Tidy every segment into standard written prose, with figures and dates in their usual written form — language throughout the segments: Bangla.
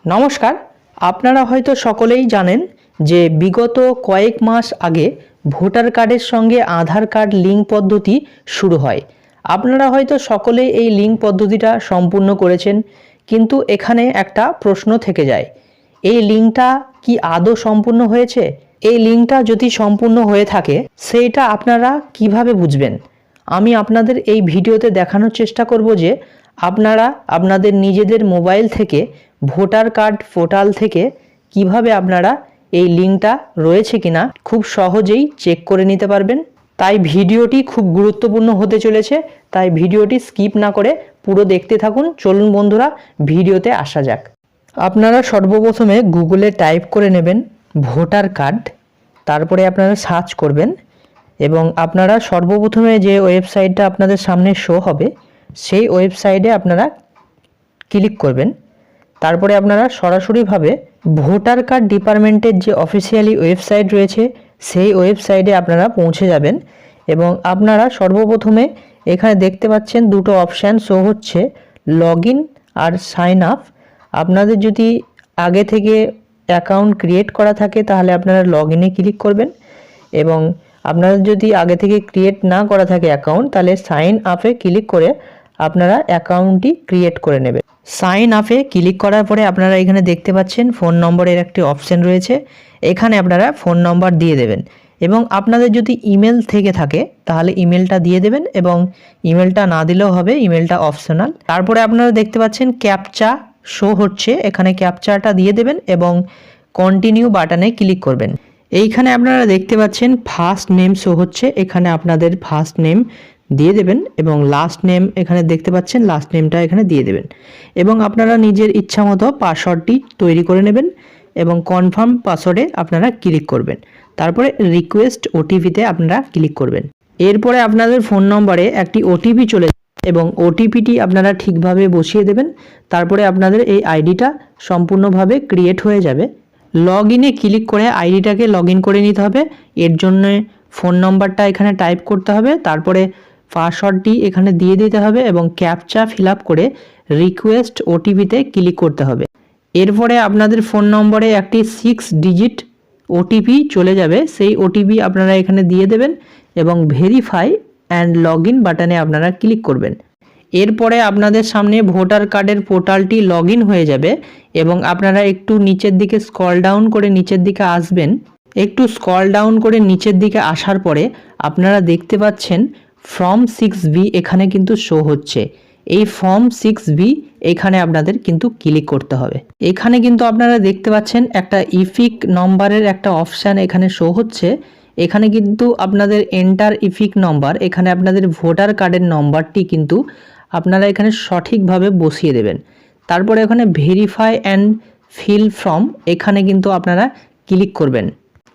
নমস্কার। আপনারা হয়তো সকলেই জানেন যে বিগত কয়েক মাস আগে ভোটার কার্ডের সঙ্গে আধার কার্ড লিঙ্ক পদ্ধতি শুরু হয়। আপনারা হয়তো সকলেই এই লিঙ্ক পদ্ধতিটা সম্পূর্ণ করেছেন, কিন্তু এখানে একটা প্রশ্ন থেকে যায়, এই লিঙ্কটা কি আদৌ সম্পূর্ণ হয়েছে? এই লিঙ্কটা যদি সম্পূর্ণ হয়ে থাকে সেইটা আপনারা কিভাবে বুঝবেন? আমি আপনাদের এই ভিডিওতে দেখানোর চেষ্টা করব যে আপনারা আপনাদের নিজেদের মোবাইল থেকে ভোটার কার্ড পোর্টাল থেকে কিভাবে আপনারা এই লিঙ্কটা রয়েছে কিনা খুব সহজেই চেক করে নিতে পারবেন। তাই ভিডিওটি খুব গুরুত্বপূর্ণ হতে চলেছে, তাই ভিডিওটি স্কিপ না করে পুরো দেখতে থাকুন। চলুন বন্ধুরা, ভিডিওতে আসা যাক। আপনারা সর্বপ্রথমে গুগলে টাইপ করে নেবেন ভোটার কার্ড, তারপরে আপনারা সার্চ করবেন এবং আপনারা সর্বপ্রথমে যে ওয়েবসাইটটা আপনাদের সামনে শো হবে সেই ওয়েবসাইটে আপনারা ক্লিক করবেন। তারপরে আপনারা সরাসরিভাবে ভোটার কার্ড ডিপার্টমেন্টের যে অফিসিয়ালি ওয়েবসাইট রয়েছে সেই ওয়েবসাইটে আপনারা পৌঁছে যাবেন এবং আপনারা সর্বপ্রথমে এখানে দেখতে পাচ্ছেন দুটো অপশান শো হচ্ছে, লগ ইন আর সাইন আপ। আপনাদের যদি আগে থেকে অ্যাকাউন্ট ক্রিয়েট করা থাকে তাহলে আপনারা লগ ইনে ক্লিক করবেন এবং আপনাদের যদি আগে থেকে ক্রিয়েট না করা থাকে অ্যাকাউন্ট তাহলে সাইন আপে ক্লিক করে আপনারা অ্যাকাউন্টটি ক্রিয়েট করে নেবেন। সাইন আপে ক্লিক করার পরে আপনারা এখানে দেখতে পাচ্ছেন ফোন নম্বরের একটি অপশান রয়েছে, এখানে আপনারা ফোন নম্বর দিয়ে দেবেন এবং আপনাদের যদি ইমেল থেকে থাকে তাহলে ইমেলটা দিয়ে দেবেন এবং ইমেলটা না দিলেও হবে, ইমেলটা অপশনাল। তারপরে আপনারা দেখতে পাচ্ছেন ক্যাপচা শো হচ্ছে, এখানে ক্যাপচাটা দিয়ে দেবেন এবং কন্টিনিউ বাটনে ক্লিক করবেন। এইখানে আপনারা দেখতে পাচ্ছেন ফার্স্ট নেম শো হচ্ছে, এখানে আপনাদের ফার্স্ট নেম দিয়ে দেবেন এবং লাস্ট নেম এখানে দেখতে পাচ্ছেন লাস্ট নেমটা এখানে দিয়ে দেবেন এবং আপনারা নিজের ইচ্ছা মতো পাসওয়ার্ডটি তৈরি করে নেবেন এবং কনফার্ম পাসওয়ার্ডে আপনারা ক্লিক করবেন। তারপরে রিকোয়েস্ট ওটিপিতে আপনারা ক্লিক করবেন। এরপরে আপনাদের ফোন নম্বরে একটি ওটিপি চলে এবং ওটিপিটি আপনারা ঠিকভাবে বসিয়ে দেবেন। তারপরে আপনাদের এই আইডিটা সম্পূর্ণভাবে ক্রিয়েট হয়ে যাবে। লগ ইনে ক্লিক করে আইডিটাকে লগ ইন করে নিতে হবে। এর জন্য ফোন নম্বরটা এখানে টাইপ করতে হবে, তারপরে পাসওয়ার্ডটি এখানে দিয়ে দিতে হবে এবং ক্যাপচা ফিল আপ করে রিকোয়েস্ট ওটিপিতে ক্লিক করতে হবে। এরপরে আপনাদের ফোন নম্বরে একটি 6 ডিজিট ওটিপি চলে যাবে, সেই ওটিপি আপনারা এখানে দিয়ে দেবেন এবং ভেরিফাই অ্যান্ড লগ ইন বাটনে আপনারা ক্লিক করবেন। এরপরে আপনাদের সামনে ভোটার কার্ডের পোর্টালটি লগ ইন হয়ে যাবে এবং আপনারা একটু নিচের দিকে স্ক্রল ডাউন করে নিচের দিকে আসবেন। একটু স্ক্রল ডাউন করে নিচের দিকে আসার পরে আপনারা দেখতে পাচ্ছেন ফর্ম 6B এখানে কিন্তু শো হচ্ছে। এই ফর্ম 6B এখানে আপনাদের কিন্তু ক্লিক করতে হবে। এখানে কিন্তু আপনারা দেখতে পাচ্ছেন একটা ইফিক নম্বরের একটা অপশান এখানে শো হচ্ছে, এখানে কিন্তু আপনাদের এন্টার ইফিক নম্বর, এখানে আপনাদের ভোটার কার্ডের নম্বরটি কিন্তু আপনারা এখানে সঠিকভাবে বসিয়ে দেবেন। তারপরে এখানে ভেরিফাই অ্যান্ড ফিল ফর্ম এখানে কিন্তু আপনারা ক্লিক করবেন।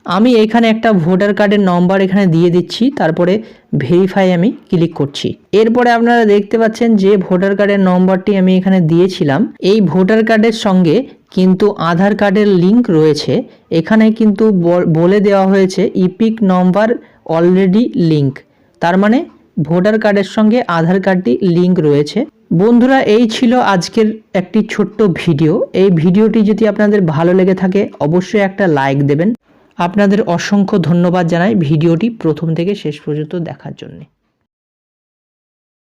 আমি এখানে একটা ভোটার কার্ডের নম্বর এখানে দিয়ে দিচ্ছি, তারপরে ভেরিফাই আমি ক্লিক করছি। এরপরে আপনারা দেখতে পাচ্ছেন যে ভোটার কার্ডের নম্বরটি আমি এখানে দিয়েছিলাম, এই ভোটার কার্ডের সঙ্গে কিন্তু আধার কার্ডের লিঙ্ক রয়েছে। এখানে কিন্তু বলে দেওয়া হয়েছে ইপিক নম্বর অলরেডি লিঙ্ক, তার মানে ভোটার কার্ডের সঙ্গে আধার কার্ডটি লিঙ্ক রয়েছে। বন্ধুরা, এই ছিল আজকের একটি ছোট্ট ভিডিও। এই ভিডিওটি যদি আপনাদের ভালো লেগে থাকে অবশ্যই একটা লাইক দেবেন। আপনাদের অসংখ্য ধন্যবাদ জানাই ভিডিওটি প্রথম থেকে শেষ পর্যন্ত দেখার জন্য।